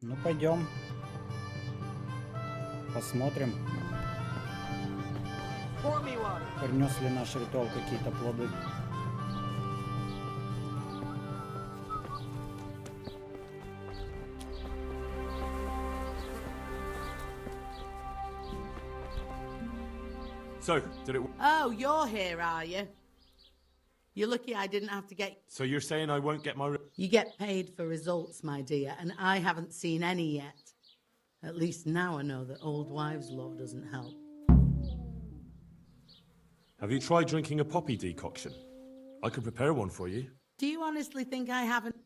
Ну, пойдем. Посмотрим, принес ли наш ритуал какие-то плоды. So, did it... Oh, you're here, are you? You're lucky I didn't have to get... So you're saying I won't get my... You get paid for results, my dear, and I haven't seen any yet. At least now I know that old wives' law doesn't help. Have you tried drinking a poppy decoction? I could prepare one for you. Do you honestly think I haven't...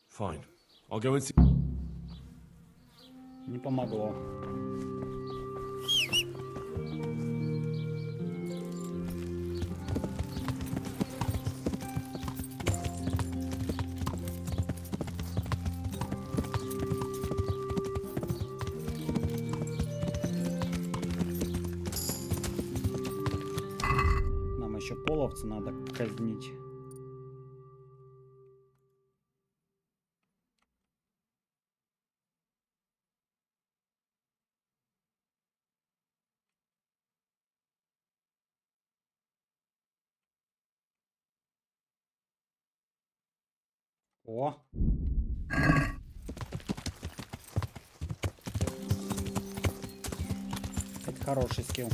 Fine. I'll go and see... Не помогло. Нам еще половца надо казнить. О! Это хороший скилл.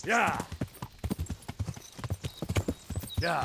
Yeah! Yeah!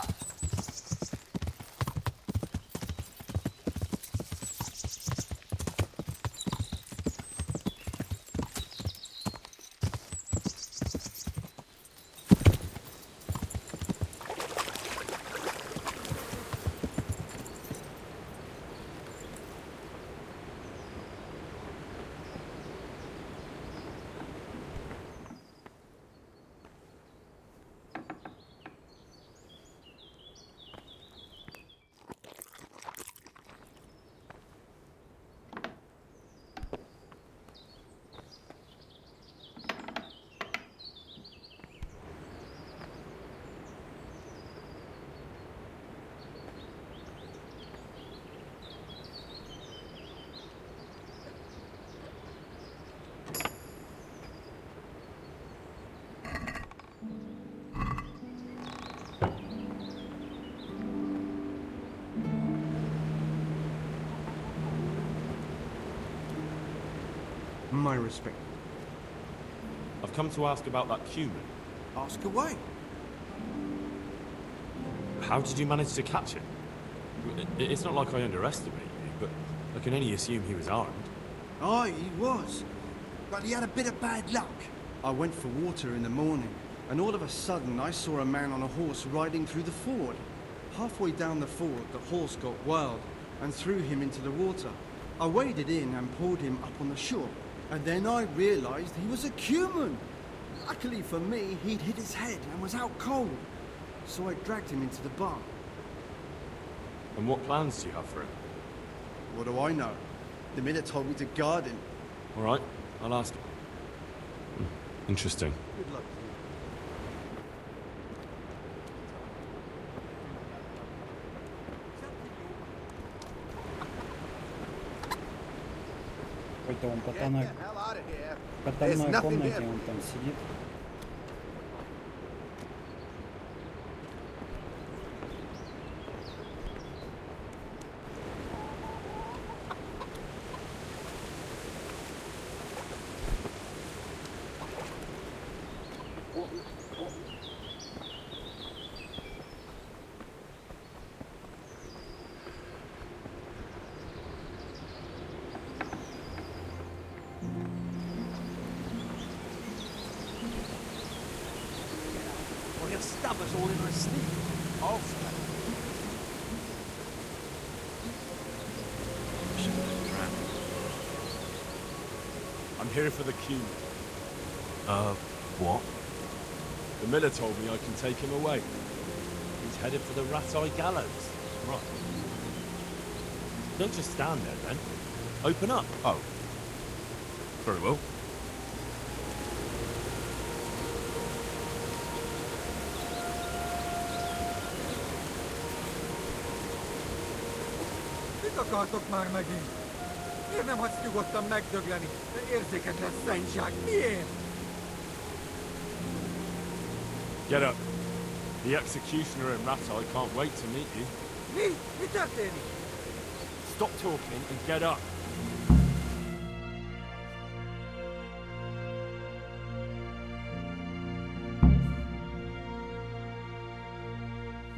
My respect. I've come to ask about that human. Ask away. How did you manage to catch him? It's not like I underestimate you, but I can only assume he was armed. Aye, he was. But he had a bit of bad luck. I went for water in the morning, and all of a sudden I saw a man on a horse riding through the ford. Halfway down the ford, the horse got wild and threw him into the water. I waded in and pulled him up on the shore. And then I realised he was a human. Luckily for me, he'd hit his head and was out cold. So I dragged him into the bar. And what plans do you have for him? What do I know? The miller told me to guard him. All right, I'll ask. Interesting. Good luck. Какой-то он потайной комнате, он там сидит. He'll stab us all in our sleep. Oh, I'm here for the queue. What? The miller told me I can take him away. He's headed for the rat-eye gallows. Right. Don't just stand there, then. Open up. Oh. Very well. Mit akartok már megint? Miért nem hagysz nyugodtan megdögleni? De érzéketlen szentság, miért? Get up. The executioner and rat-eye can't wait to meet you. Mi? Mi történik? Stop talking and get up.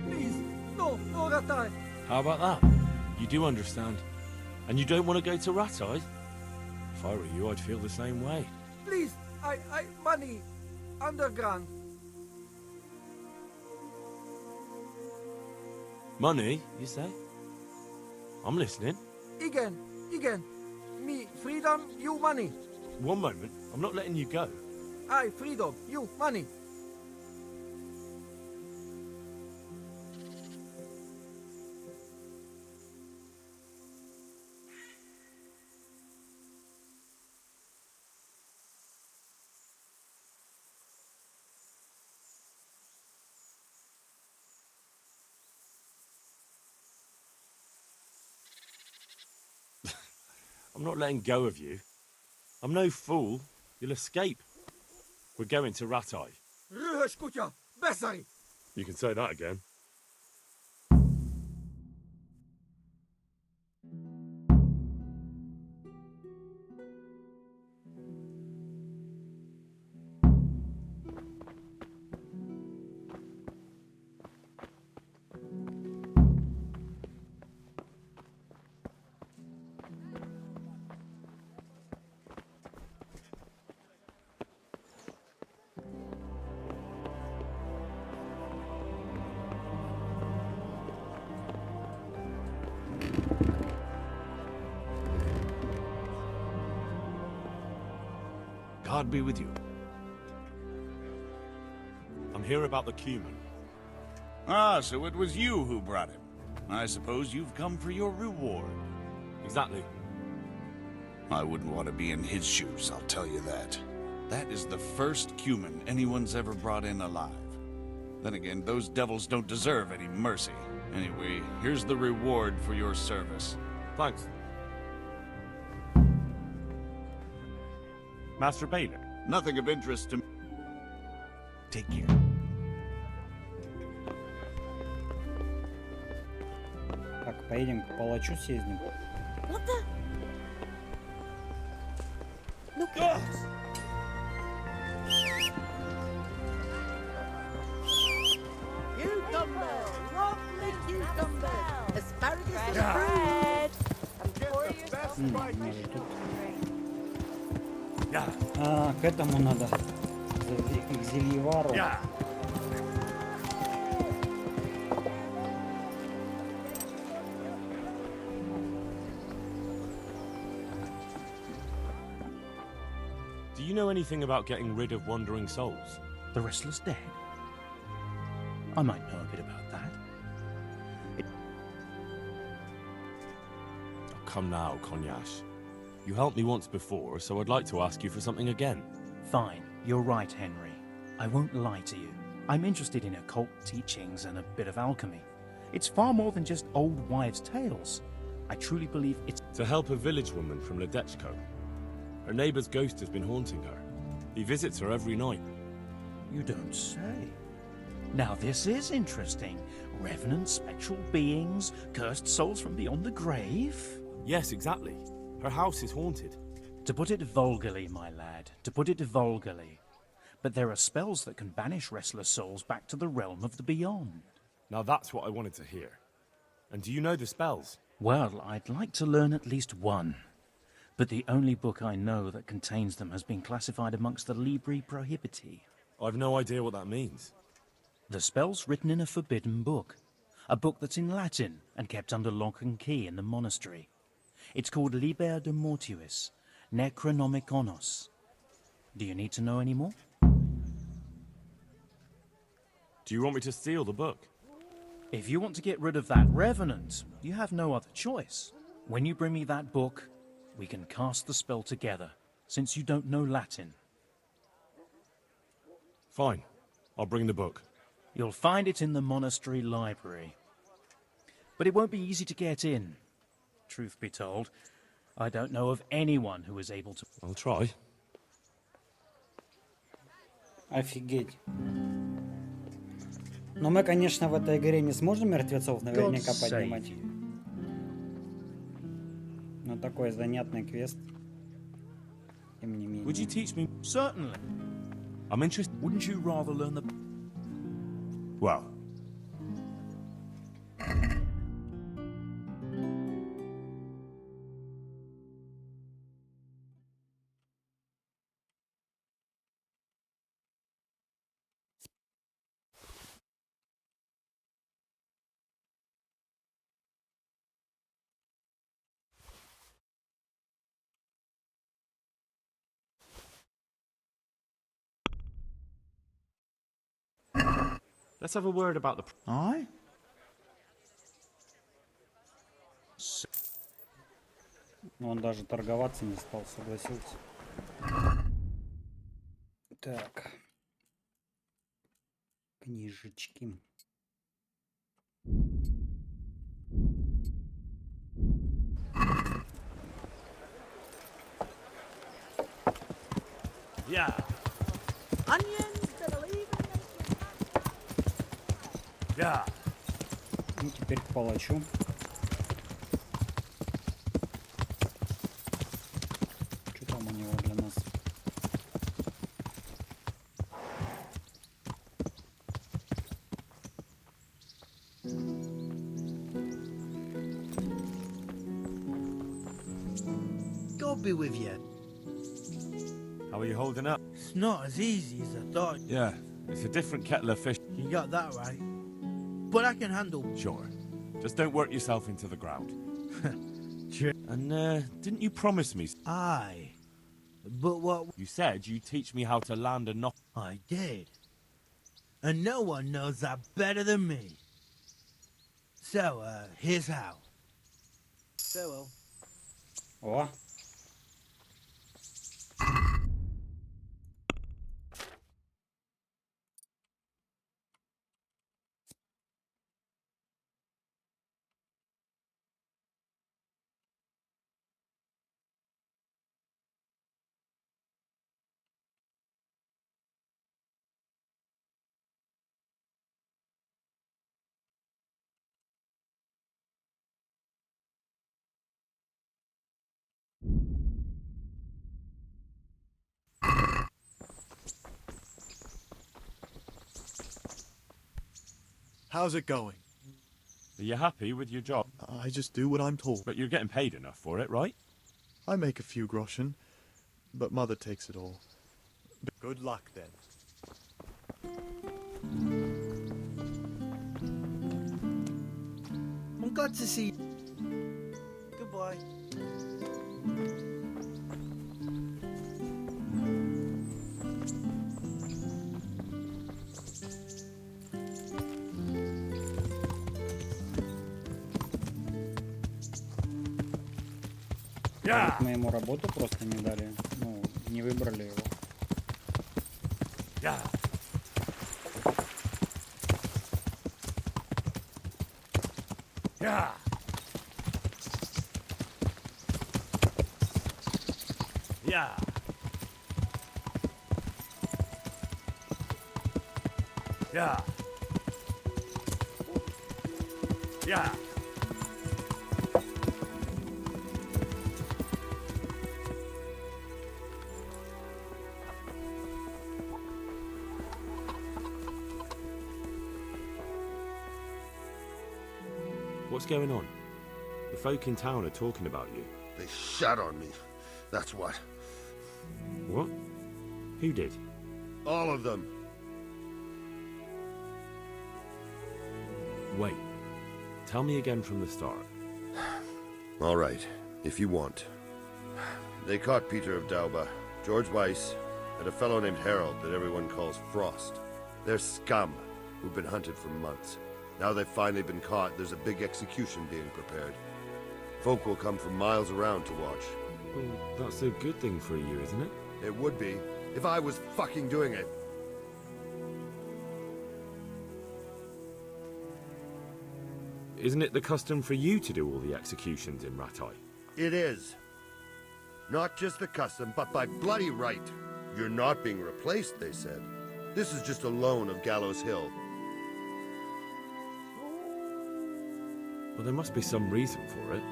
Please, no, no, Ratai. How about that? You do understand. And you don't want to go to rat-eye? If I were you, I'd feel the same way. Please, money, underground. Money, you say? I'm listening. Igen, me, freedom, you money. One moment. I'm not letting you go. I, freedom, you, money. I'm not letting go of you. I'm no fool. You'll escape. We're going to rat-eye. Rühös kutya, beszari! You can say that again. God be with you. I'm here about the cumin. Ah, so it was you who brought him. I suppose you've come for your reward. Exactly. I wouldn't want to be in his shoes, I'll tell you that. That is the first cumin anyone's ever brought in alive. Then again, those devils don't deserve any mercy. Anyway, here's the reward for your service. Thanks. Master Baylor. Nothing of interest to me. Take care. Так, поедем к палачу съездим. What the? Look at us. Cucumber! Lovely cucumber! Asparagus and fruit! Bread. Pour yourself Надо тут. Yeah. К этому надо. К зельевару. Yeah. Do you know anything about getting rid of wandering souls? The wrestler's dead. I might know a bit about that. Oh, come now, Konyash. You helped me once before, so I'd like to ask you for something again. Fine, you're right, Henry. I won't lie to you. I'm interested in occult teachings and a bit of alchemy. It's far more than just old wives' tales. I truly believe it's... To help a village woman from Ledechko. Her neighbour's ghost has been haunting her. He visits her every night. You don't say. Now this is interesting. Revenant spectral beings, cursed souls from beyond the grave. Yes, exactly. Her house is haunted. To put it vulgarly, my lad, to put it vulgarly. But there are spells that can banish restless souls back to the realm of the beyond. Now that's what I wanted to hear. And do you know the spells? Well, I'd like to learn at least one. But the only book I know that contains them has been classified amongst the Libri Prohibiti. I've no idea what that means. The spell's written in a forbidden book. A book that's in Latin and kept under lock and key in the monastery. It's called Liber de Mortuis. Necronomikonos. Do you need to know any more? Do you want me to steal the book? If you want to get rid of that revenant, you have no other choice. When you bring me that book, we can cast the spell together, since you don't know Latin. Fine. I'll bring the book. You'll find it in the monastery library. But it won't be easy to get in. Truth be told, I don't know of anyone who is able to... I'll try. Офигеть. Но мы, конечно, в этой игре не сможем мертвецов наверняка God save поднимать. you. Но такой занятный квест. Тем не менее. Would you teach me? Certainly. I'm interested. Wouldn't you rather learn the... Well. Let's have a word about the... Ай? Он даже торговаться не стал, согласился. Так. Книжечки. Yeah. Onions that'll even make you Yeah. Ну, теперь к палачу. Что там у него для нас? God be with you. How are you holding up? It's not as easy as I thought. Yeah. It's a different kettle of fish. You got that right. But I can handle. Sure. Just don't work yourself into the ground. Sure. And, didn't you promise me... Aye. But what You said you'd teach me how to land a knock... I did. And no one knows that better than me. So, here's how. Farewell. О! How's it going? Are you happy with your job? I just do what I'm told. But you're getting paid enough for it, right? I make a few groschen, but Mother takes it all. Good luck, then. I'm glad to see you. Goodbye. Вот мы ему работу просто не дали. Ну, не выбрали его. Yeah. Yeah. Yeah. Yeah. Yeah. What's going on? The folk in town are talking about you. They shot on me. That's what. What? Who did? All of them. Wait. Tell me again from the start. All right, if you want. They caught Peter of Dauba, George Weiss, and a fellow named Harold that everyone calls Frost. They're scum who've been hunted for months. Now they've finally been caught, there's a big execution being prepared. Folk will come from miles around to watch. Well, that's a good thing for you, isn't it? It would be, if I was fucking doing it. Isn't it the custom for you to do all the executions in Rattay? It is. Not just the custom, but by bloody right. You're not being replaced, they said. This is just a loan of Gallows Hill. Well, there must be some reason for it.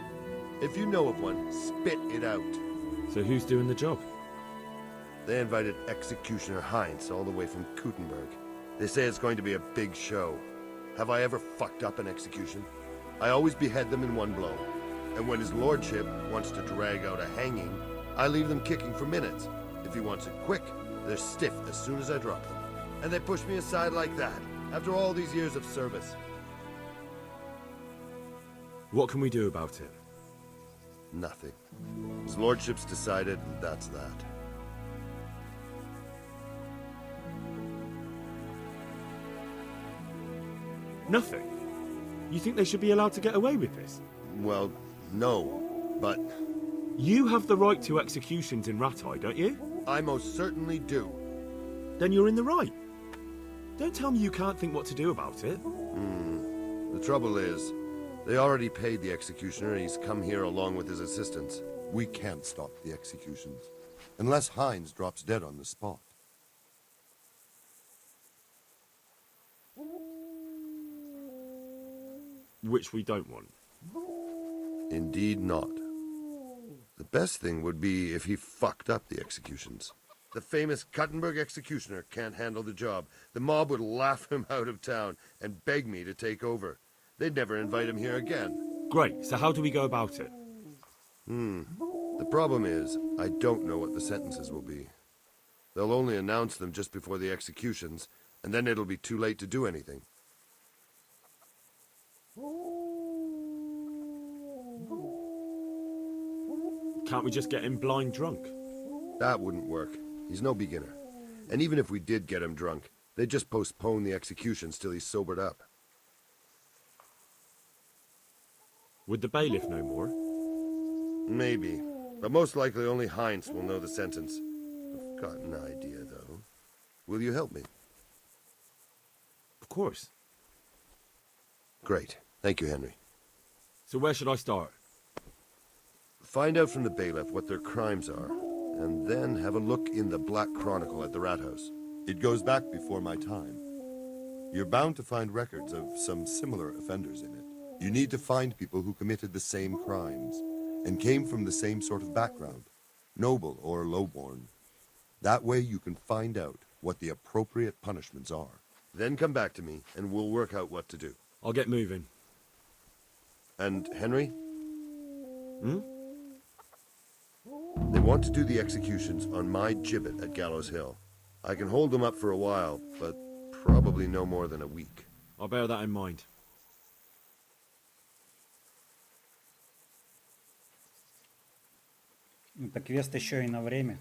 If you know of one, spit it out. So who's doing the job? They invited Executioner Heinz all the way from Kuttenberg. They say it's going to be a big show. Have I ever fucked up an execution? I always behead them in one blow. And when his lordship wants to drag out a hanging, I leave them kicking for minutes. If he wants it quick, they're stiff as soon as I drop them. And they push me aside like that, after all these years of service. What can we do about it? Nothing. His lordship's decided, and that's that. Nothing? You think they should be allowed to get away with this? Well, no, but... You have the right to executions in Rattay, don't you? I most certainly do. Then you're in the right. Don't tell me you can't think what to do about it. The trouble is, they already paid the executioner and he's come here along with his assistants. We can't stop the executions, unless Heinz drops dead on the spot. Which we don't want. Indeed not. The best thing would be if he fucked up the executions. The famous Kuttenberg executioner can't handle the job. The mob would laugh him out of town and beg me to take over. They'd never invite him here again. Great, so how do we go about it? The problem is, I don't know what the sentences will be. They'll only announce them just before the executions, and then it'll be too late to do anything. Can't we just get him blind drunk? That wouldn't work. He's no beginner. And even if we did get him drunk, they'd just postpone the executions till he's sobered up. Would the bailiff know more? Maybe. But most likely only Heinz will know the sentence. I've got an idea, though. Will you help me? Of course. Great. Thank you, Henry. So where should I start? Find out from the bailiff what their crimes are, and then have a look in the Black Chronicle at the Rat House. It goes back before my time. You're bound to find records of some similar offenders in it. You need to find people who committed the same crimes and came from the same sort of background, noble or lowborn. That way you can find out what the appropriate punishments are. Then come back to me, and we'll work out what to do. I'll get moving. And Henry? They want to do the executions on my gibbet at Gallows Hill. I can hold them up for a while, but probably no more than a week. I'll bear that in mind. Это квест еще и на время.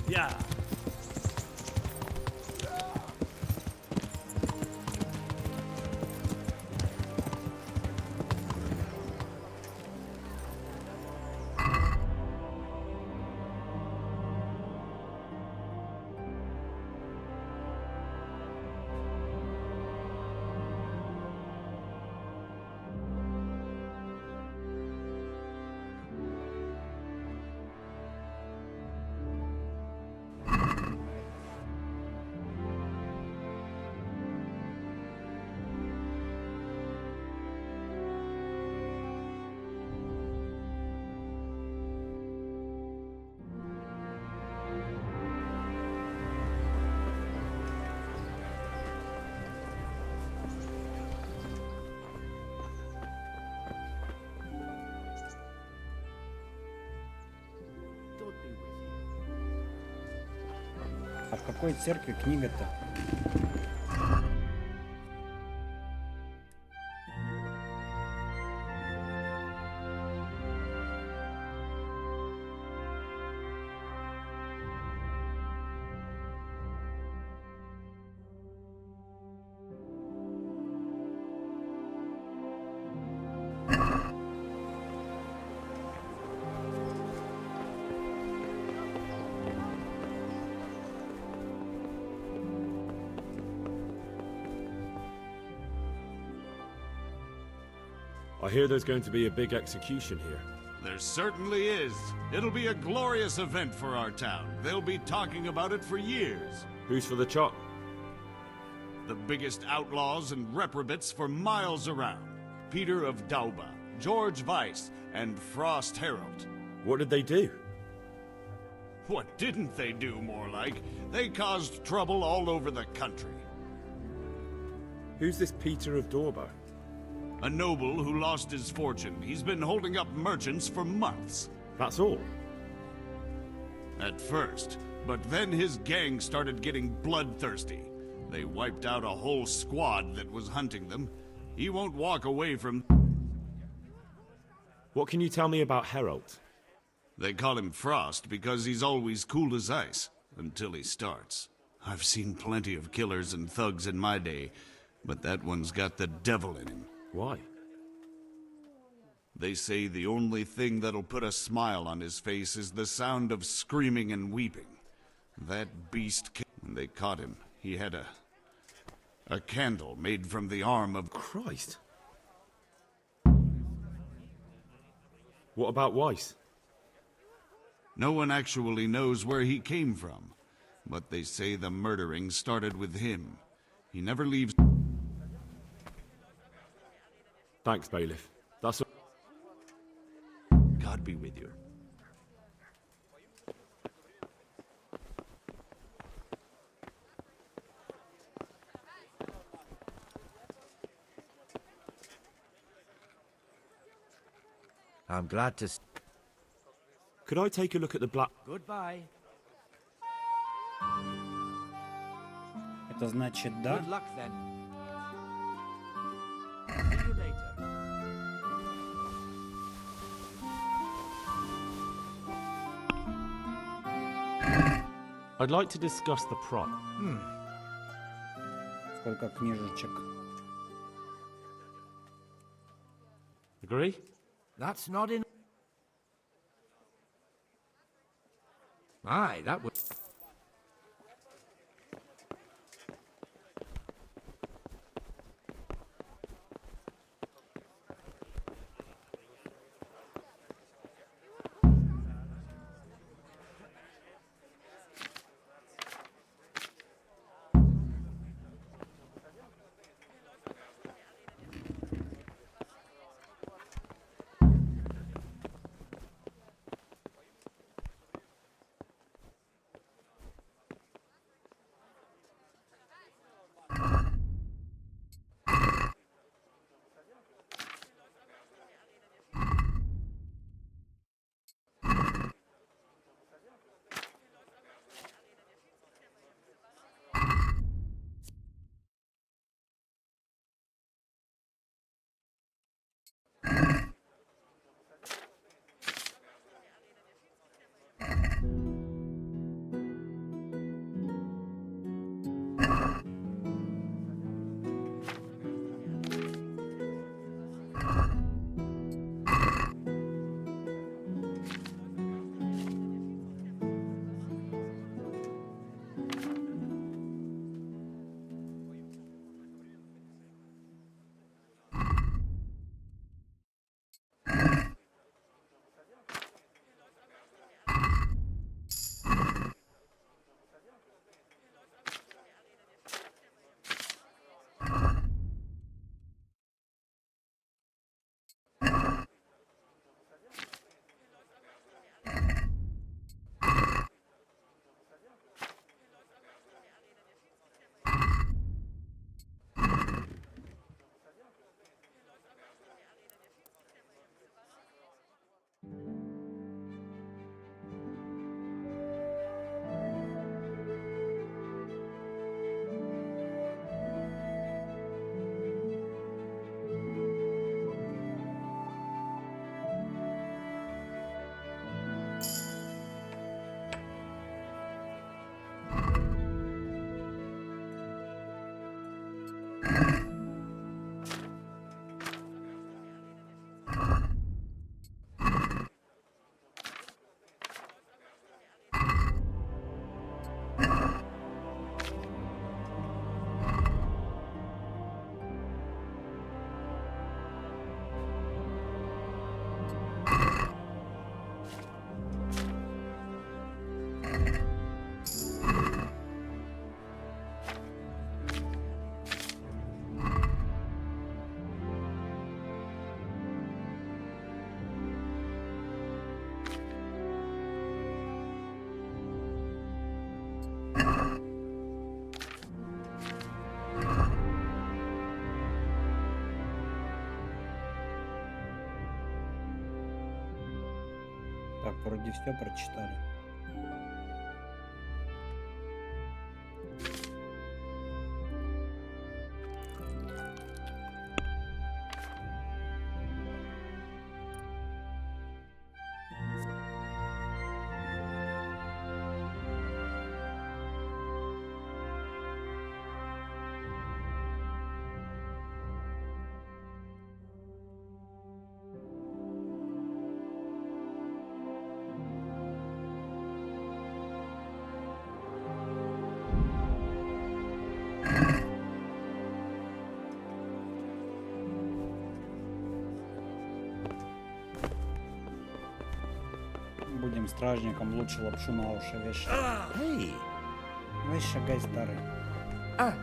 Yeah. А в какой церкви книга-то? I hear there's going to be a big execution here. There certainly is. It'll be a glorious event for our town. They'll be talking about it for years. Who's for the chop? The biggest outlaws and reprobates for miles around. Peter of Dauba, George Weiss, and Frost Herald. What did they do? What didn't they do, more like? They caused trouble all over the country. Who's this Peter of Dorba? A noble who lost his fortune. He's been holding up merchants for months. That's all? At first, but then his gang started getting bloodthirsty. They wiped out a whole squad that was hunting them. He won't walk away from... What can you tell me about Herald? They call him Frost because he's always cool as ice, until he starts. I've seen plenty of killers and thugs in my day, but that one's got the devil in him. Why? They say the only thing that'll put a smile on his face is the sound of screaming and weeping. That beast... When they caught him, he had a candle made from the arm of... Christ. What about Weiss? No one actually knows where he came from, but they say the murdering started with him. He never leaves... Thanks, Bailiff. That's all. God be with you. I'm glad to... Could I take a look at the black... Goodbye. Это значит да? Good luck then. See you later. I'd like to discuss the prop. Сколько книжечек? Agree? That's not in... Aye, that would... вроде все прочитали. Будем стражником, лучше лапшу на уши вешать. Hey! Ой, шагай, старый. Garlic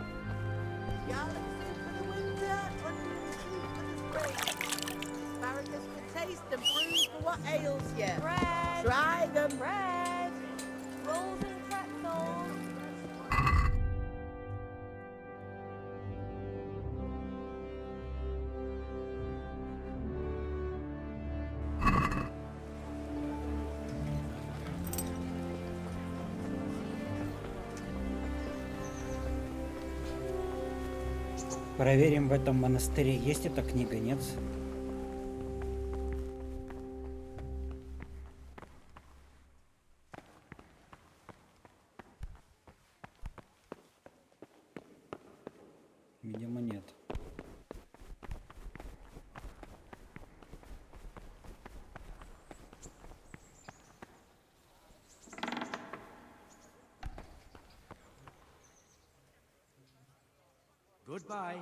soup for the winter, onion soup for the spring. Asparagus for taste and prunes for what ails you. Bread! Try them. Bread! Rolls and pretzels! Проверим, в этом монастыре есть эта книга, нет? Видимо, нет. Goodbye.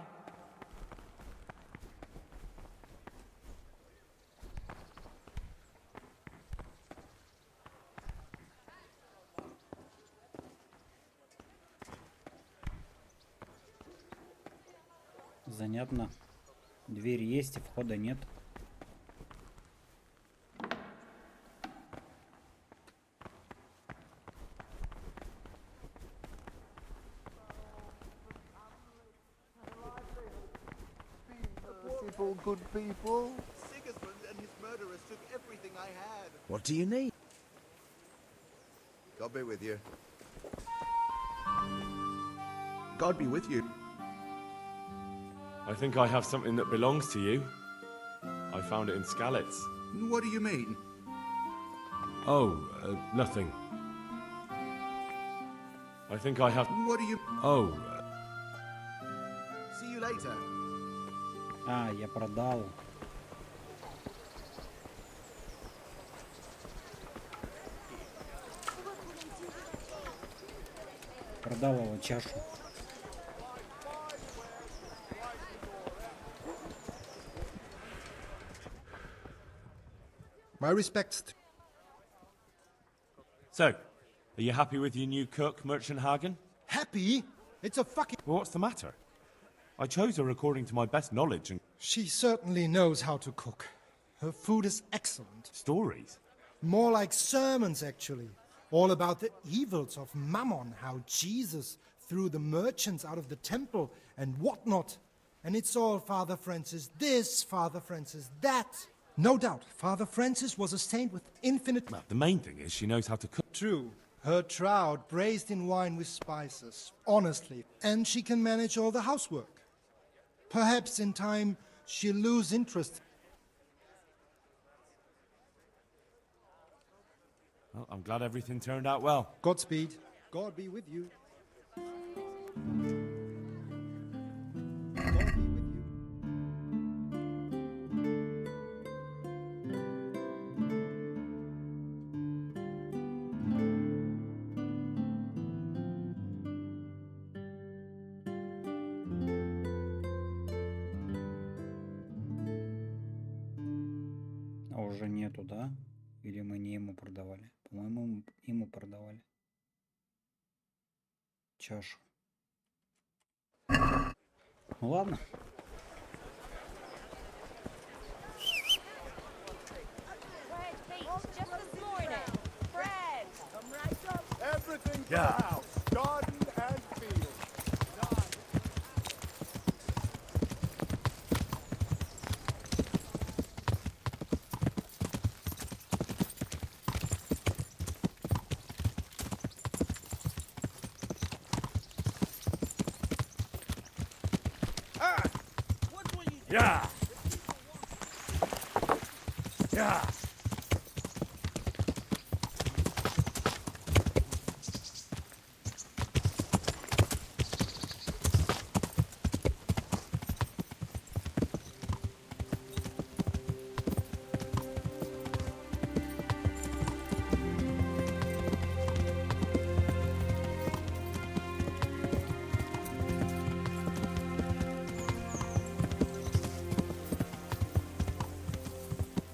Занятно. Дверь есть, и входа нет. Merciful good people. Sigismund and his murderers took everything I had. What do you need? God be with you. God be with you. I think I have something that belongs to you. I found it in Skalitz. What do you mean? Oh, nothing. I think I have... What do you... Oh, See you later. А, я продал. Продал его чашу. My respects. So, are you happy with your new cook, Merchant Hagen? Happy? It's a fucking... Well, what's the matter? I chose her according to my best knowledge and... She certainly knows how to cook. Her food is excellent. Stories? More like sermons, actually. All about the evils of Mammon, how Jesus threw the merchants out of the temple and whatnot. And it's all Father Francis this, Father Francis that. No doubt, Father Francis was a saint with infinite... Well, the main thing is she knows how to cook. True. Her trout braised in wine with spices, honestly. And she can manage all the housework. Perhaps in time she'll lose interest. Well, I'm glad everything turned out well. Godspeed. God be with you. А уже нету, да? Или мы не ему продавали? По-моему, ему продавали. Чашу. Ну ладно. Everything for the house. Garden and field. Yeah. Yeah.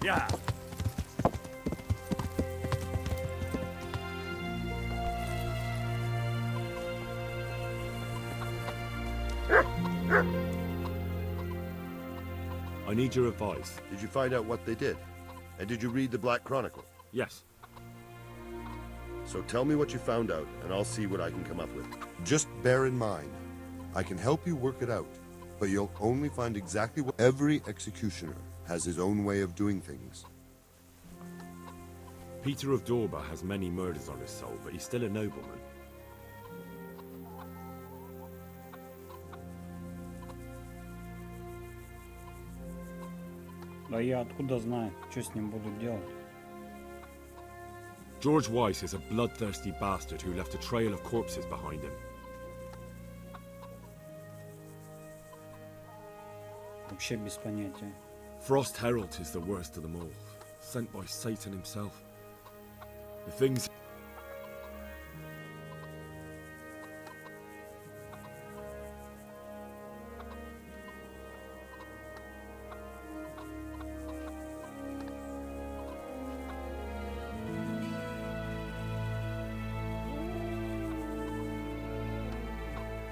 Yeah. I need your advice. Did you find out what they did? And did you read the Black Chronicle? Yes. So tell me what you found out, and I'll see what I can come up with. Just bear in mind, I can help you work it out, but you'll only find exactly what every executioner has his own way of doing things. Peter of Dorba has many murders on his soul, but he's still a nobleman. Да я откуда знаю, что с ним будут делать? George Weiss is a bloodthirsty bastard who left a trail of corpses behind him. Вообще без понятия. Frost Herald is the worst of them all, sent by Satan himself. The things...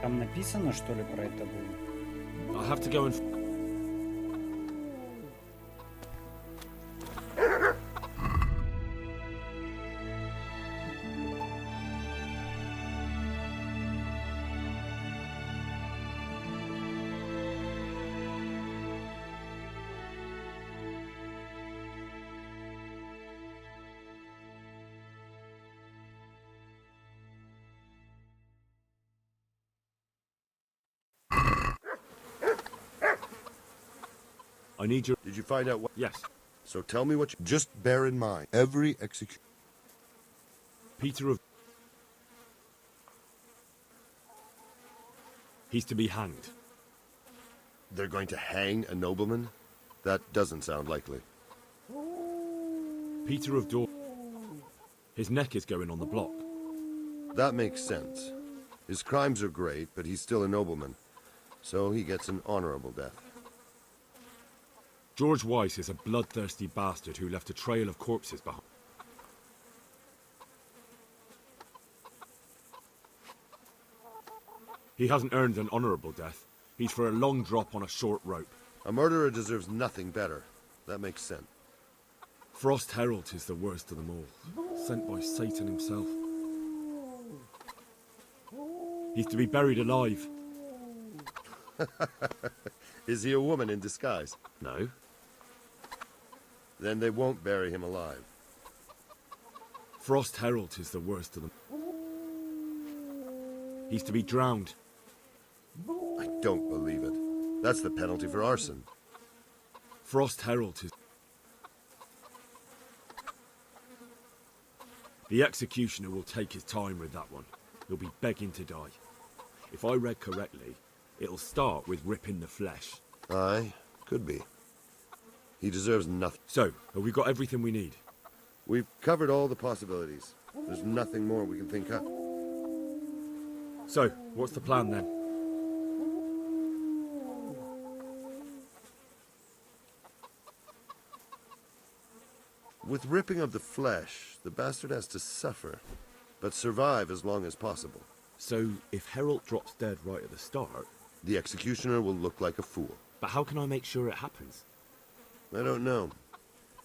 Там написано, что ли, про это было? I'll have to go and... I need your... Did you find out what... Yes. So tell me what you... Just bear in mind, every executioner... Peter of... He's to be hanged. They're going to hang a nobleman? That doesn't sound likely. Peter of Dor... His neck is going on the block. That makes sense. His crimes are great, but he's still a nobleman. So he gets an honorable death. George Weiss is a bloodthirsty bastard who left a trail of corpses behind. He hasn't earned an honorable death. He's for a long drop on a short rope. A murderer deserves nothing better. That makes sense. Frost Herald is the worst of them all, sent by Satan himself. He's to be buried alive. Is he a woman in disguise? No. Then they won't bury him alive. Frost Herald is the worst of them. He's to be drowned. I don't believe it. That's the penalty for arson. Frost Herald is... The executioner will take his time with that one. He'll be begging to die. If I read correctly, it'll start with ripping the flesh. Aye, could be. He deserves nothing. So, have we got everything we need? We've covered all the possibilities. There's nothing more we can think of. So, what's the plan then? With ripping of the flesh, the bastard has to suffer, but survive as long as possible. So, if Herald drops dead right at the start... The executioner will look like a fool. But how can I make sure it happens? I don't know.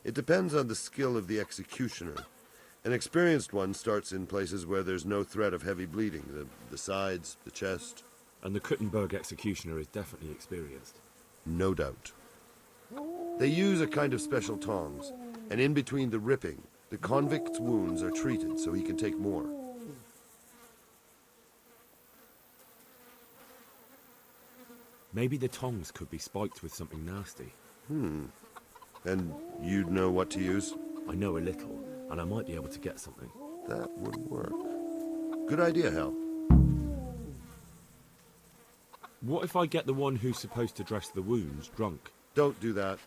It depends on the skill of the executioner. An experienced one starts in places where there's no threat of heavy bleeding. The sides, the chest. And the Kuttenberg executioner is definitely experienced. No doubt. They use a kind of special tongs, and in between the ripping, the convict's wounds are treated so he can take more. Maybe the tongs could be spiked with something nasty. And you'd know what to use? I know a little, and I might be able to get something. That would work. Good idea, Hal. What if I get the one who's supposed to dress the wounds drunk? Don't do that.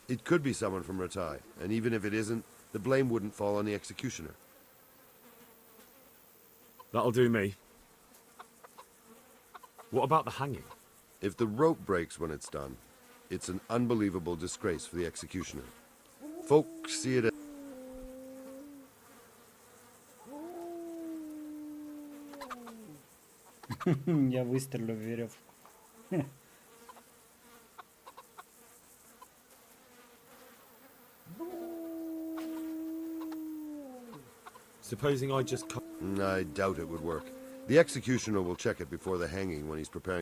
It could be someone from Ratai, and even if it isn't, the blame wouldn't fall on the executioner. That'll do me. What about the hanging? If the rope breaks when it's done, it's an unbelievable disgrace for the executioner. Folks see it as... Я выстрелю в веревку. Supposing I just cut... I doubt it would work. The executioner will check it before the hanging when he's preparing.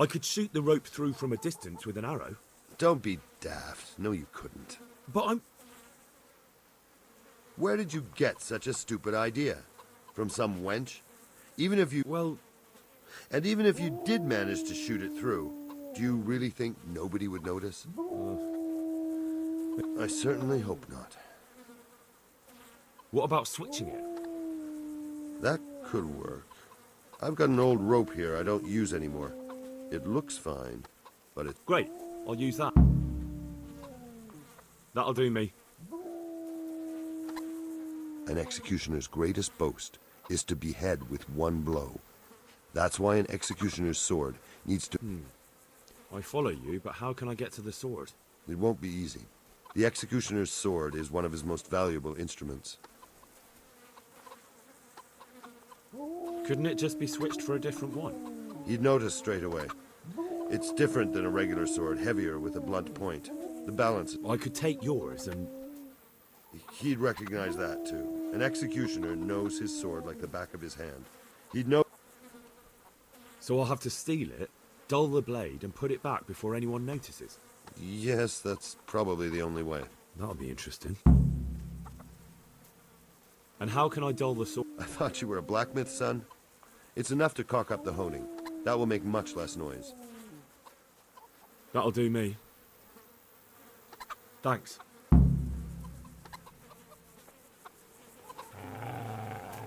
I could shoot the rope through from a distance with an arrow. Don't be daft. No, you couldn't. But I'm... Where did you get such a stupid idea? From some wench? Even if you... Well... And even if you did manage to shoot it through, do you really think nobody would notice? I certainly hope not. What about switching it? That could work. I've got an old rope here I don't use anymore. It looks fine, but it's... Great, I'll use that. That'll do me. An executioner's greatest boast is to behead with one blow. That's why an executioner's sword needs to... I follow you, but how can I get to the sword? It won't be easy. The executioner's sword is one of his most valuable instruments. Couldn't it just be switched for a different one? He'd notice straight away. It's different than a regular sword, heavier with a blunt point. The balance... I could take yours and... He'd recognize that, too. An executioner knows his sword like the back of his hand. He'd know... So I'll have to steal it, dull the blade, and put it back before anyone notices? Yes, that's probably the only way. That'll be interesting. And how can I dull the sword? I thought you were a blacksmith, son. It's enough to cock up the honing. That will make much less noise. That'll do me. Thanks.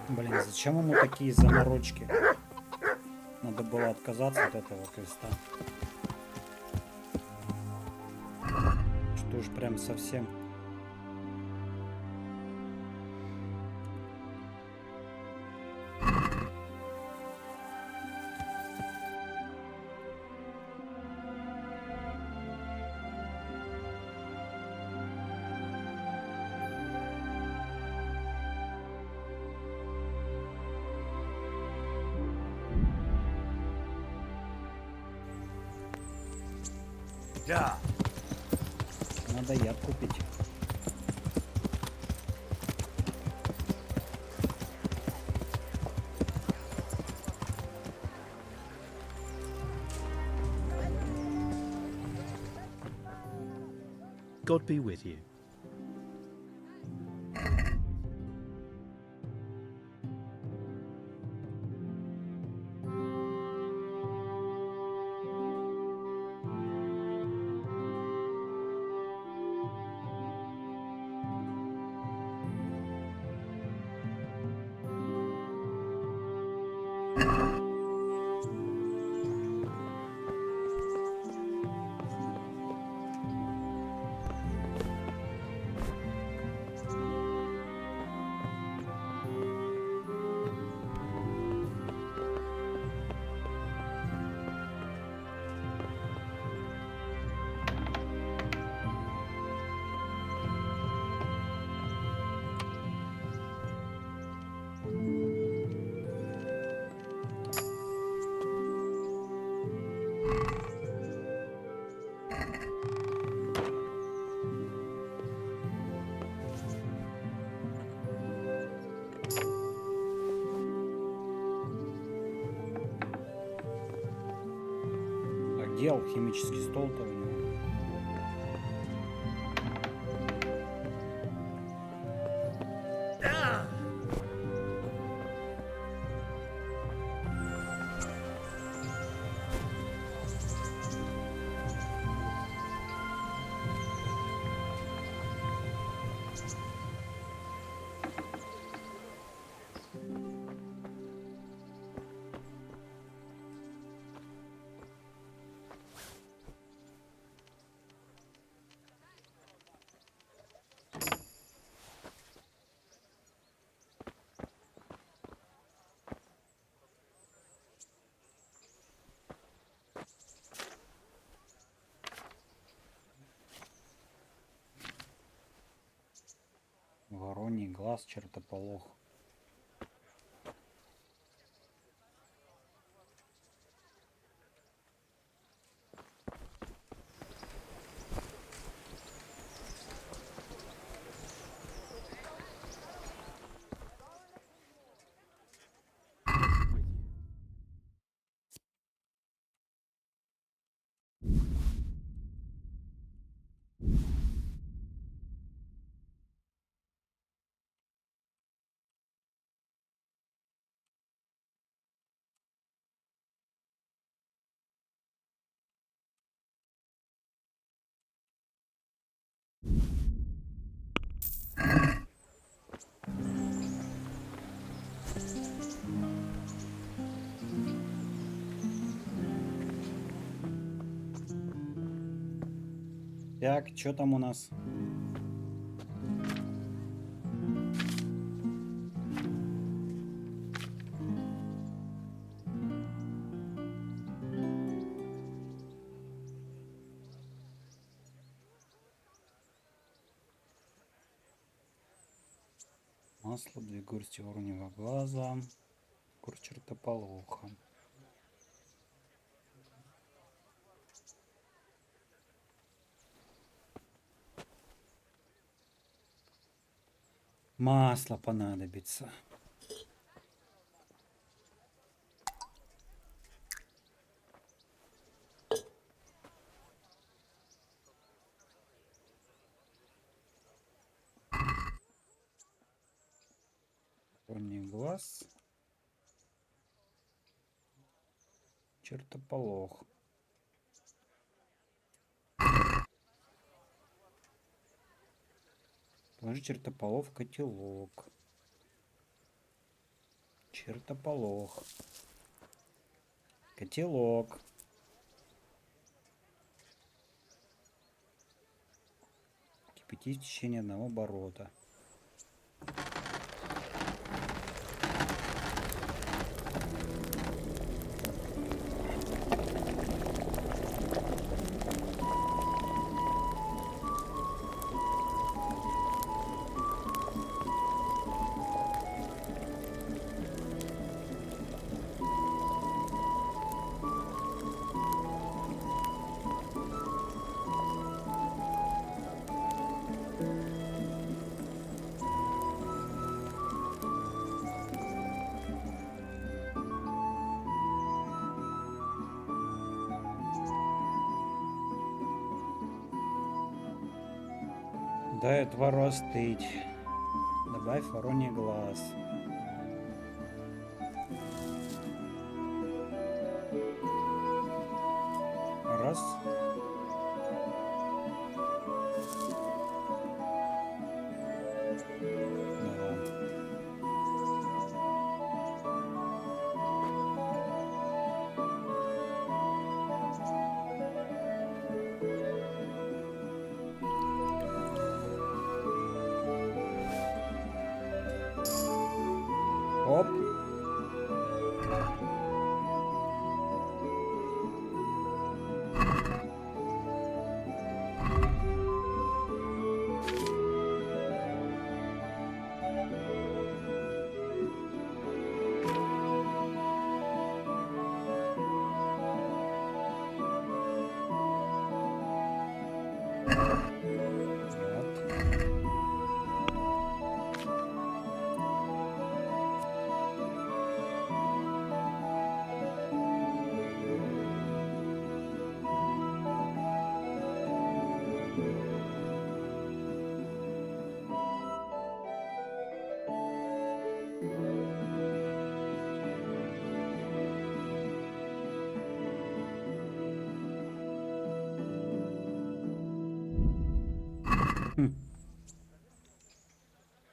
Блин, зачем ему такие заморочки? Надо было отказаться от этого квеста. Что уж прям совсем. Да. Надо яд купить. God be with you. Где алхимический стол-то у него? Вороний глаз, чертополох. Так, что там у нас? Масло, 2 горсти вороньего глаза, кур чертополоха. Масло понадобится. Вороний глаз, чертополох. Положи чертополох в котелок. Чертополох. Котелок. Кипятить в течение 1 оборота. Дай отвару остыть. Добавь вороний глаз. Раз. Два. Оп.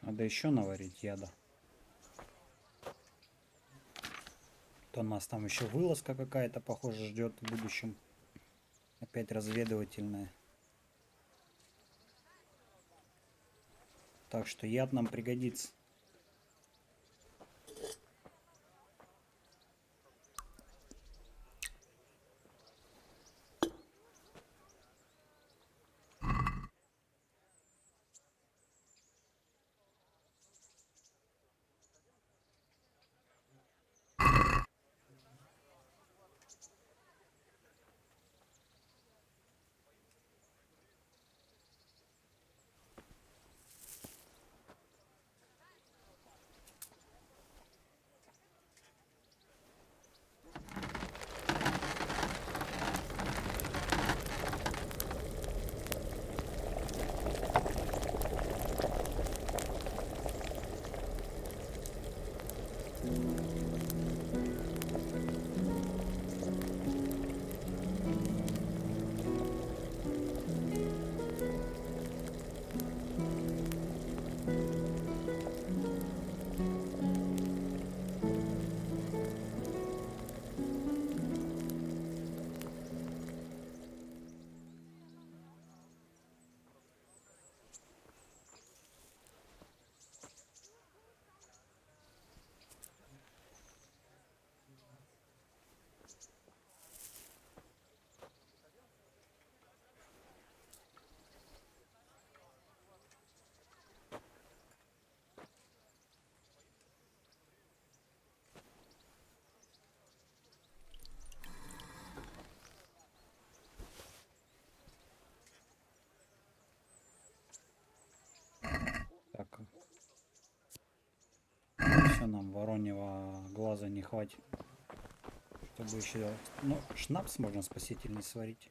Надо еще наварить яда. То нас там еще вылазка какая-то, похоже, ждет в будущем. Опять разведывательная. Так что яд нам пригодится. Так. Все, нам вороньего глаза не хватит. Чтобы еще... Ну, шнапс можно спасительный сварить.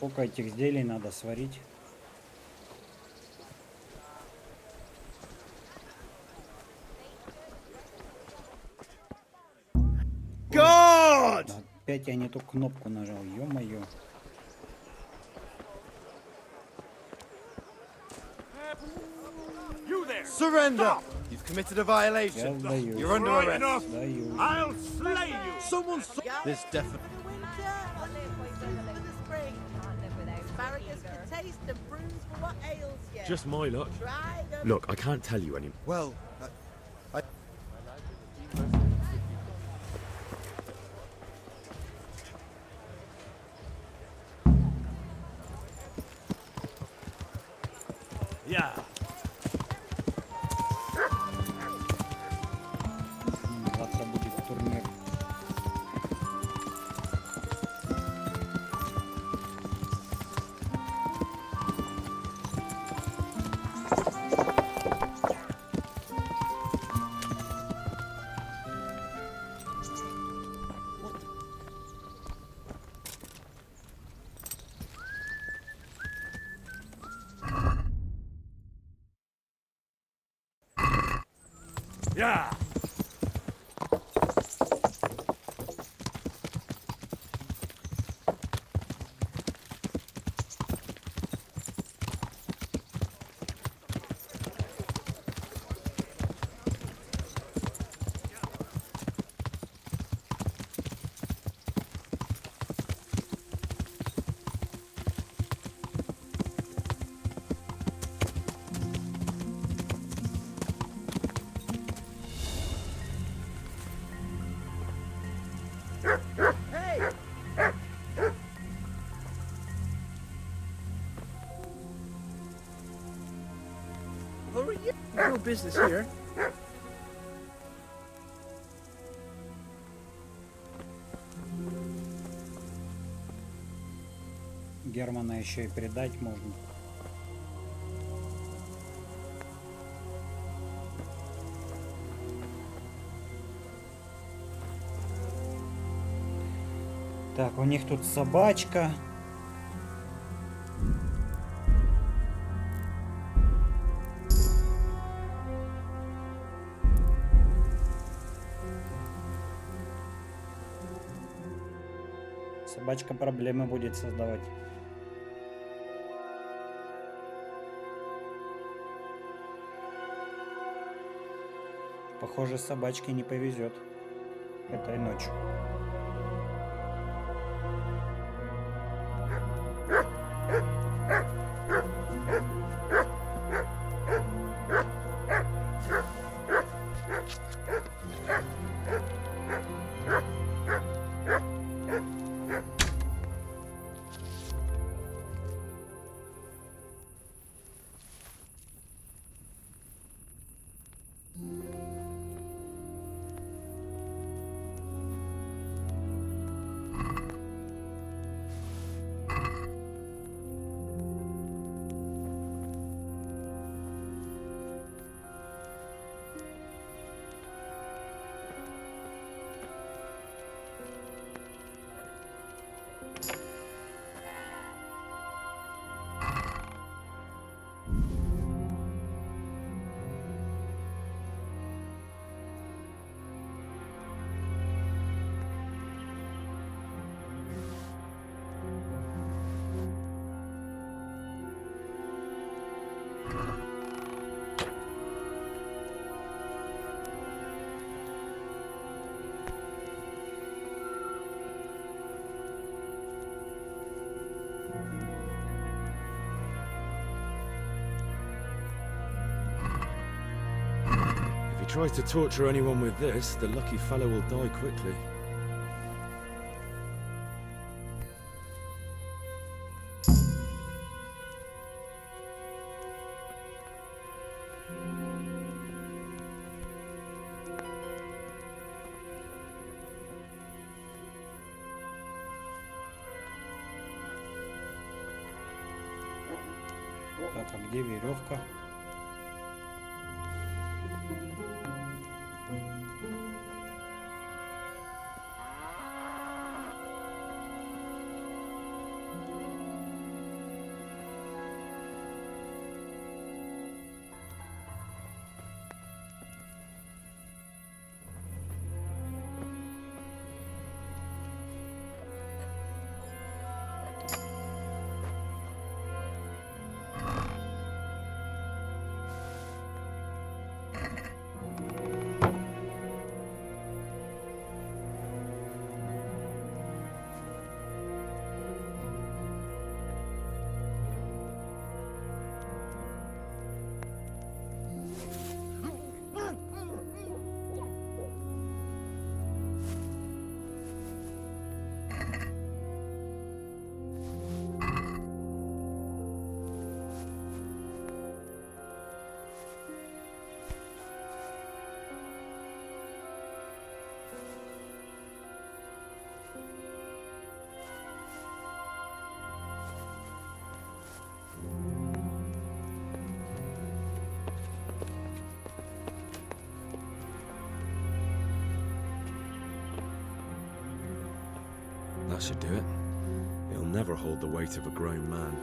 Сколько этих изделий надо сварить? God! Опять я не ту кнопку нажал, ё-моё. Surrender! You've committed a violation. You're under arrest. I'll slay you! Someone This definitely... Asparagus for taste and prunes for what ails you. Just my luck. Try them. Look, I can't tell you anymore. Well, Yeah. Завтра будет турнир. Yeah. Hey! Who are you? No business here. Германа еще и передать можно. Так, у них тут собачка. Собачка проблемы будет создавать. Похоже, собачке не повезет этой ночью. If he tries to torture anyone with this, the lucky fellow will die quickly. Так, а где веревка? That should do it. It'll never hold the weight of a grown man.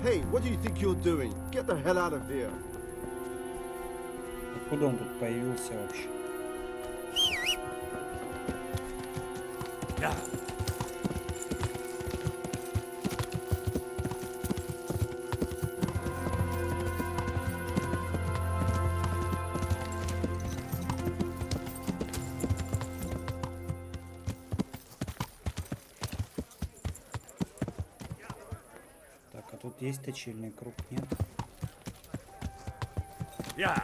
Hey, what do you think you're doing? Get the hell out of here. Откуда он тут появился вообще? Yeah. Так, а тут есть точильный круг, нет? Yeah.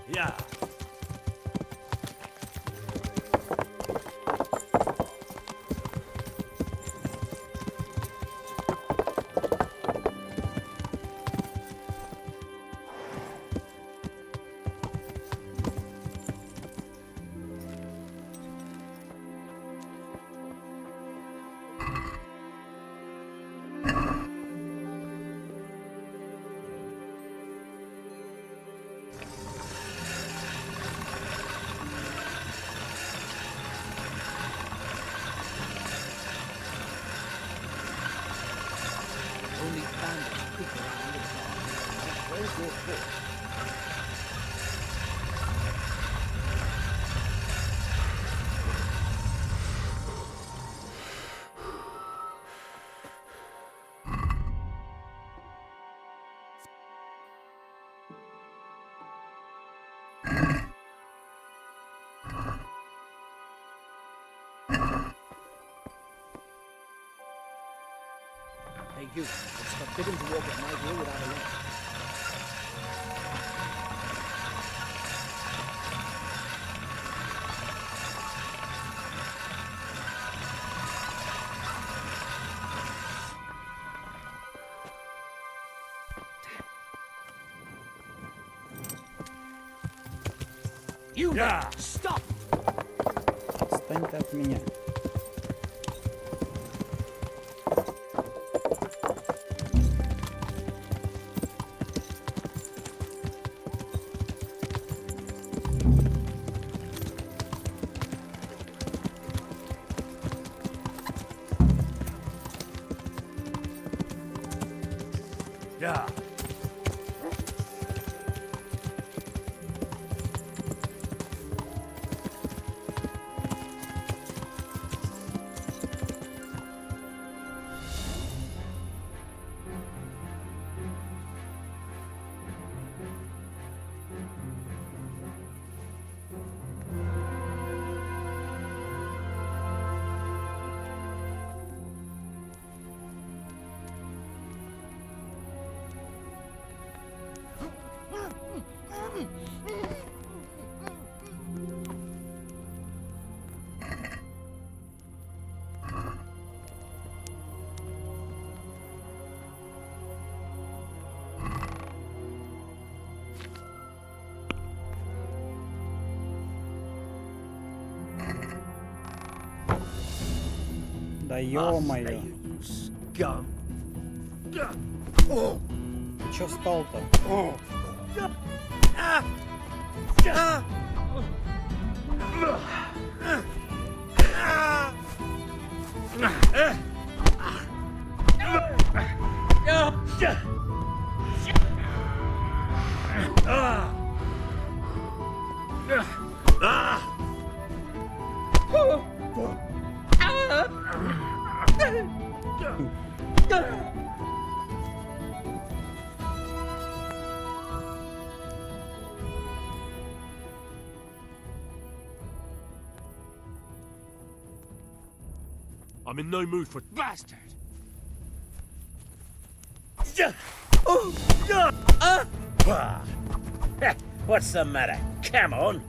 Yeah. Only bandits creep around the dark. Where's your horse? Hey, you. It's forbidden to walk at night here without a lamp. You Yeah. stop! Отстань ты от меня. Yeah. Да ё-моё. Go. Ты чё встал-то? I'm in no mood for Bastard! What's the matter? Come on.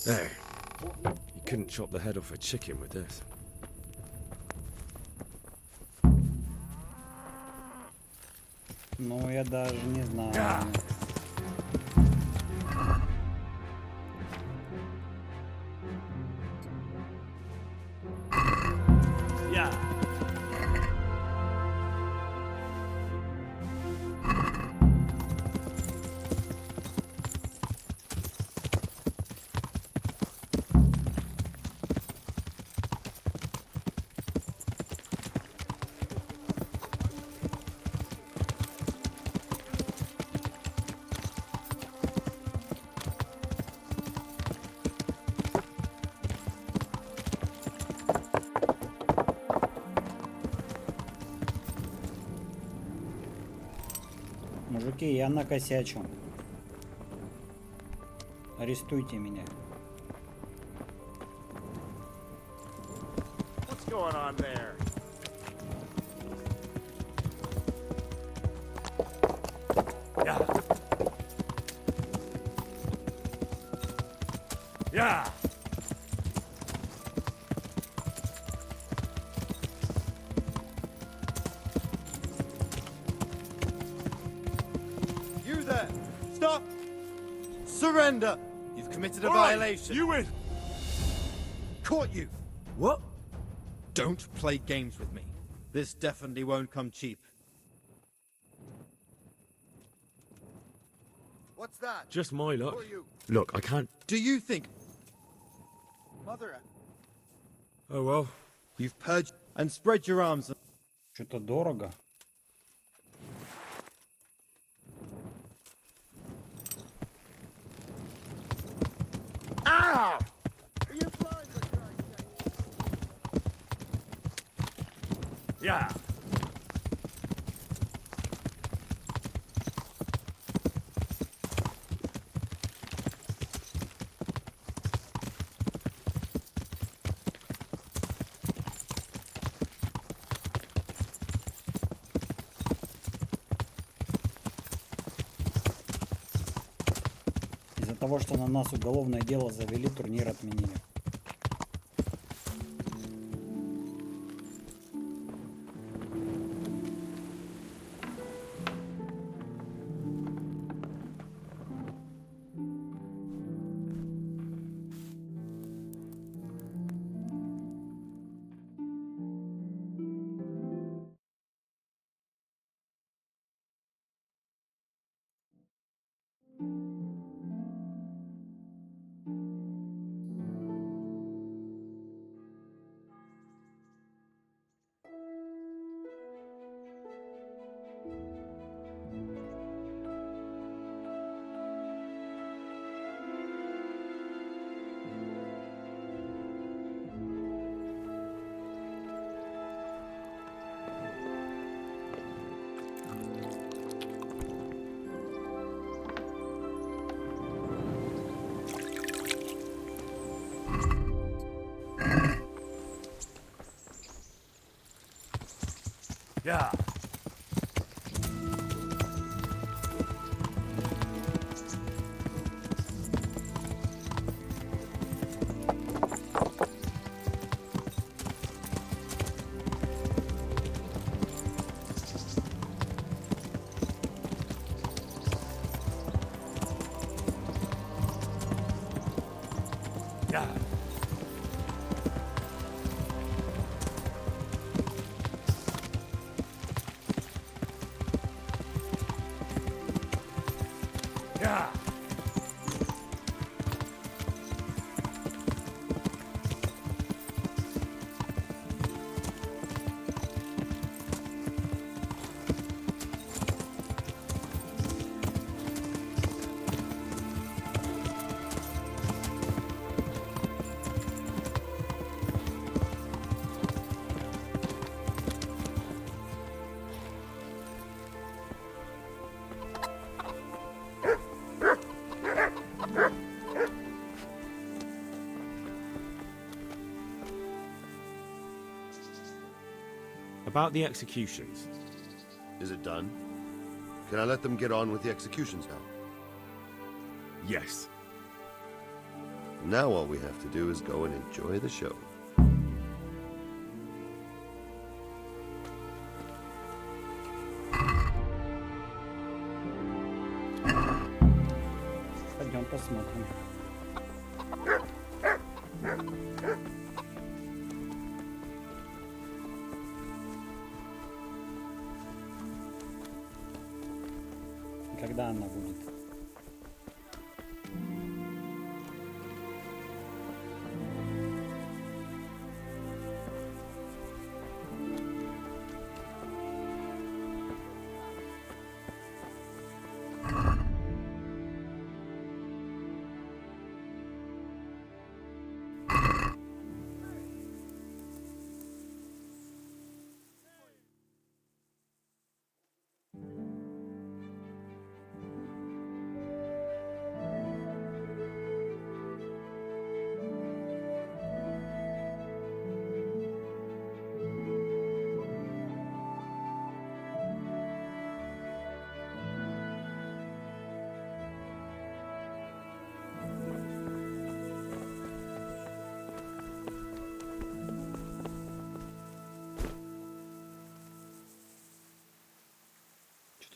There. You couldn't chop the head off a chicken with this. Ну, я даже не знаю. Окей, я накосячил. Арестуйте меня. What's going on there? Yeah. Yeah. You there! Stop! Surrender! You've committed a All right, violation. you win. Caught you! What? Don't play games with me. This definitely won't come cheap. What's that? Just my luck. Who are you? Look, I can't. Do you think Mother. Oh well. you've purged and spread your arms? Что-то дорого. Ow! Are you blind, for Christ's sake? Yeah. Из-за того, что на нас уголовное дело завели, турнир отменили. Yeah. Yeah. Yeah. About the executions. Is it done? Can I let them get on with the executions now? Yes. Now all we have to do is go and enjoy the show. Пойдем посмотрим. Когда она будет?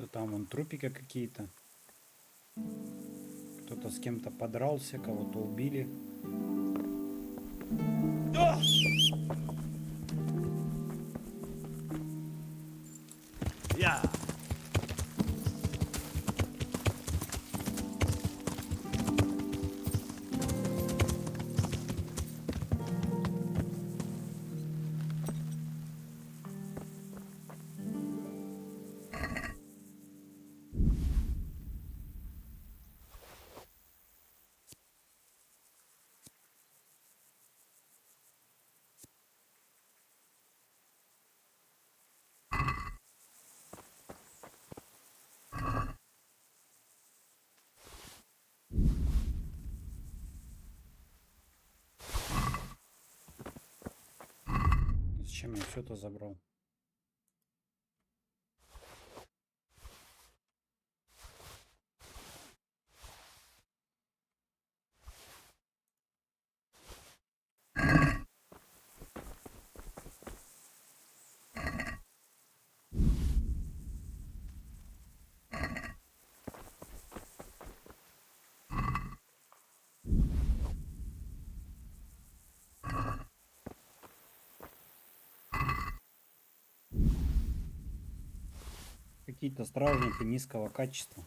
Что там вон трупики какие-то. Кто-то с кем-то подрался, кого-то убили. Я. Зачем я все это забрал? Какие-то стражники низкого качества.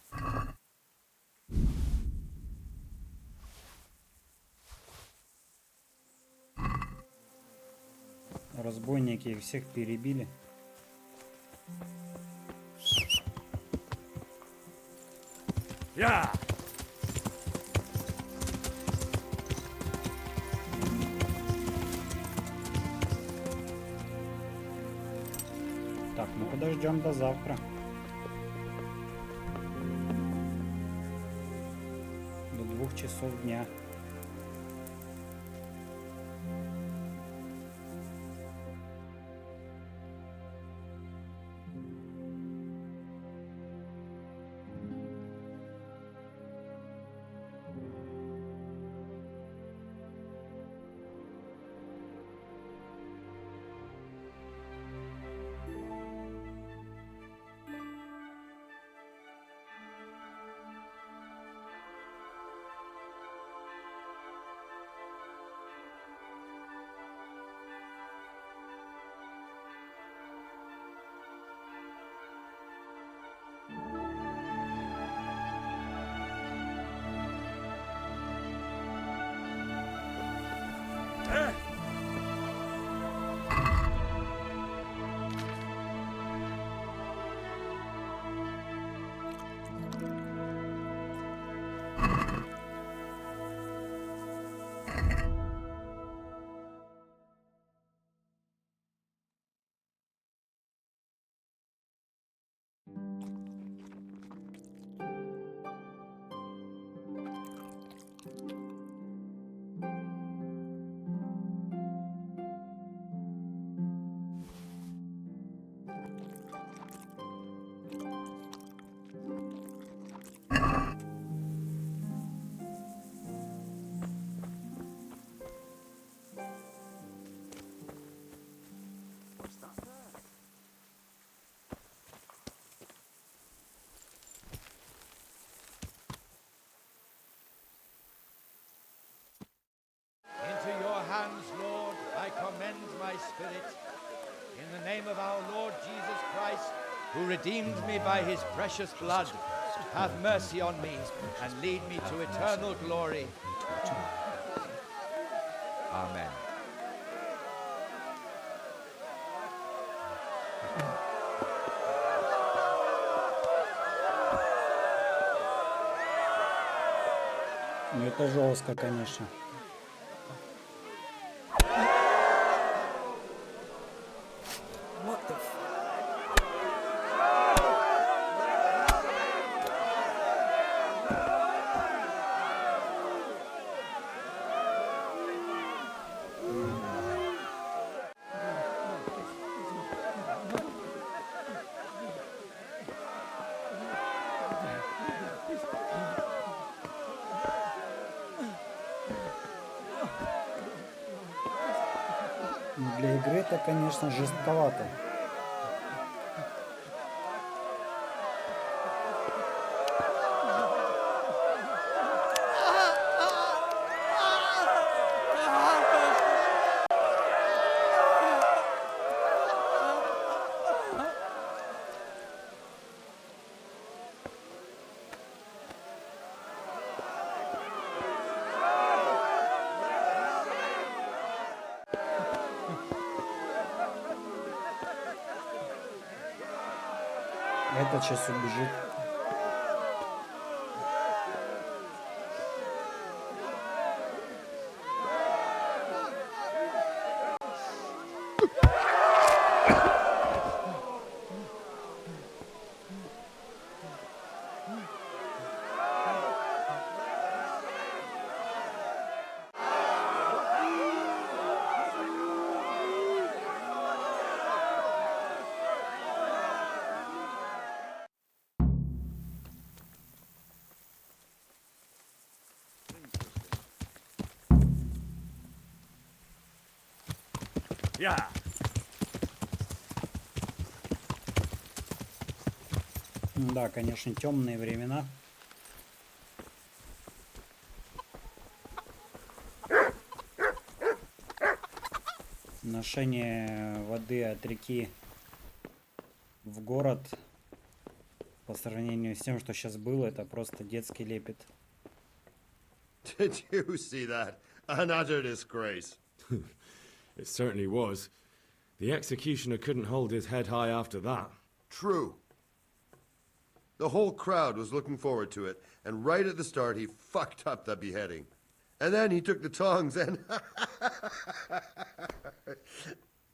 Разбойники их всех перебили. Я. Так, ну подождем до завтра. До 2 часов дня. Into your hands, Lord, I commend my spirit. In the name of our Lord Jesus Christ, who redeemed me by his precious blood, have mercy on me and lead me to eternal glory. Amen. Ну это жестко, конечно. What the Но для игры это, конечно, жестковато. Этот сейчас убежит. Yeah. Да, конечно, темные времена. Ношение воды от реки в город по сравнению с тем, что сейчас было, это просто детский лепет. Did you see that? An utter disgrace. It certainly was. The executioner couldn't hold his head high after that. True. The whole crowd was looking forward to it, and right at the start he fucked up the beheading. And then he took the tongs and...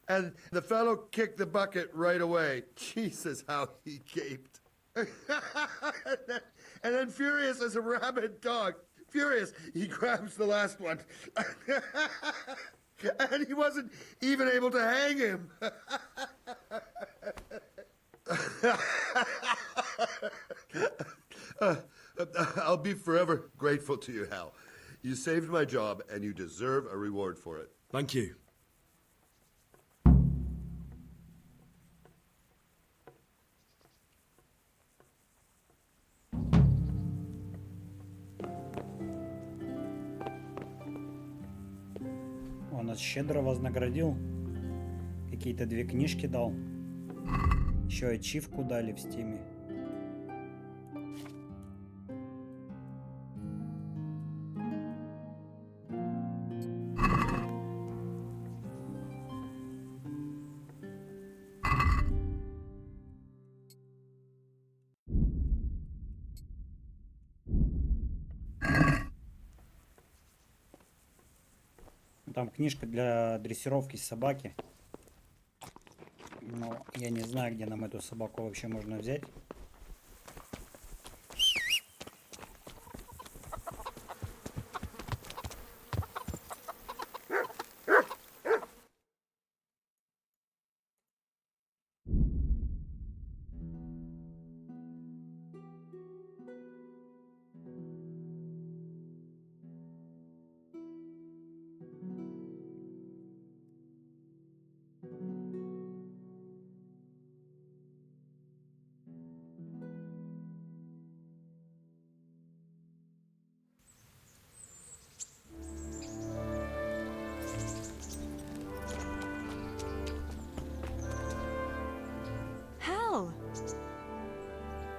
and the fellow kicked the bucket right away. Jesus, how he gaped. And then furious as a rabid dog, furious, he grabs the last one. And he wasn't even able to hang him. I'll be forever grateful to you, Hal. You saved my job, and you deserve a reward for it. Thank you. Он нас щедро вознаградил. Какие-то 2 книжки дал. Еще ачивку дали в стиме. Там книжка для дрессировки собаки. Но я не знаю, где нам эту собаку вообще можно взять.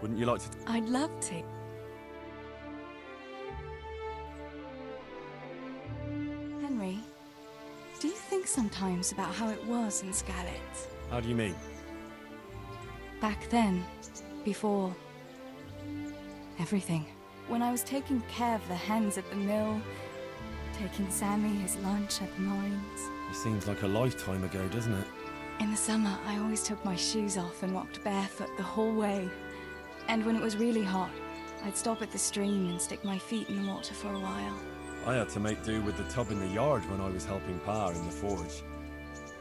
Wouldn't you like to... I'd love to. Henry, do you think sometimes about how it was in Scarlet? How do you mean? Back then, before everything. When I was taking care of the hens at the mill, taking Sammy his lunch at the mines. It seems like a lifetime ago, doesn't it? In the summer, I always took my shoes off and walked barefoot the whole way. And when it was really hot, I'd stop at the stream and stick my feet in the water for a while. I had to make do with the tub in the yard when I was helping Pa in the forge.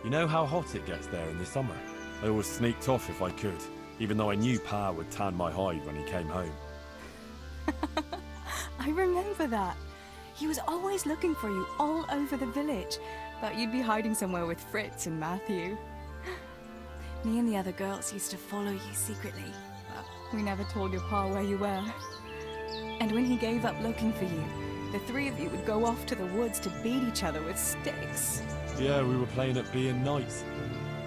You know how hot it gets there in the summer? I always sneaked off if I could, even though I knew Pa would tan my hide when he came home. I remember that. He was always looking for you all over the village, but you'd be hiding somewhere with Fritz and Matthew. Me and the other girls used to follow you secretly, but we never told your pa where you were. And when he gave up looking for you, the three of you would go off to the woods to beat each other with sticks. Yeah, we were playing at being knights.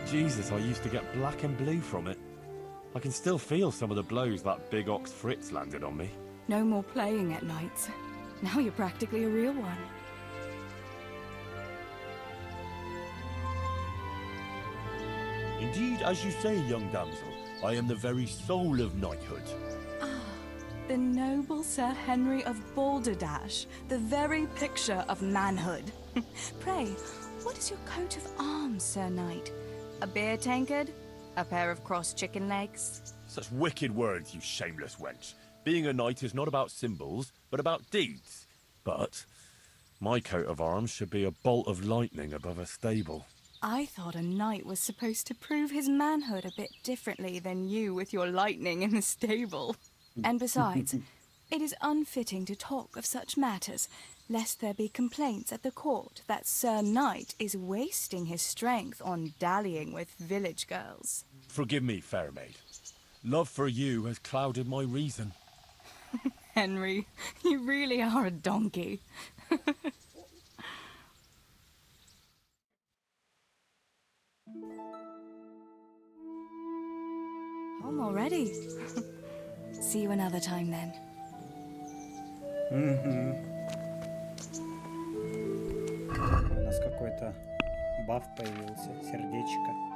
Jesus, I used to get black and blue from it. I can still feel some of the blows that big ox Fritz landed on me. No more playing at nights. Now you're practically a real one. Indeed, as you say, young damsel, I am the very soul of knighthood. The noble Sir Henry of Balderdash, the very picture of manhood. Pray, what is your coat of arms, Sir Knight? A beer tankard? A pair of crossed chicken legs? Such wicked words, you shameless wench. Being a knight is not about symbols, but about deeds. But my coat of arms should be a bolt of lightning above a stable. I thought a knight was supposed to prove his manhood a bit differently than you with your lightning in the stable. And besides, it is unfitting to talk of such matters, lest there be complaints at the court that Sir Knight is wasting his strength on dallying with village girls. Forgive me, fair maid. Love for you has clouded my reason. Henry, you really are a donkey. Home already. See you another time then. У нас какой-то баф появился, сердечко.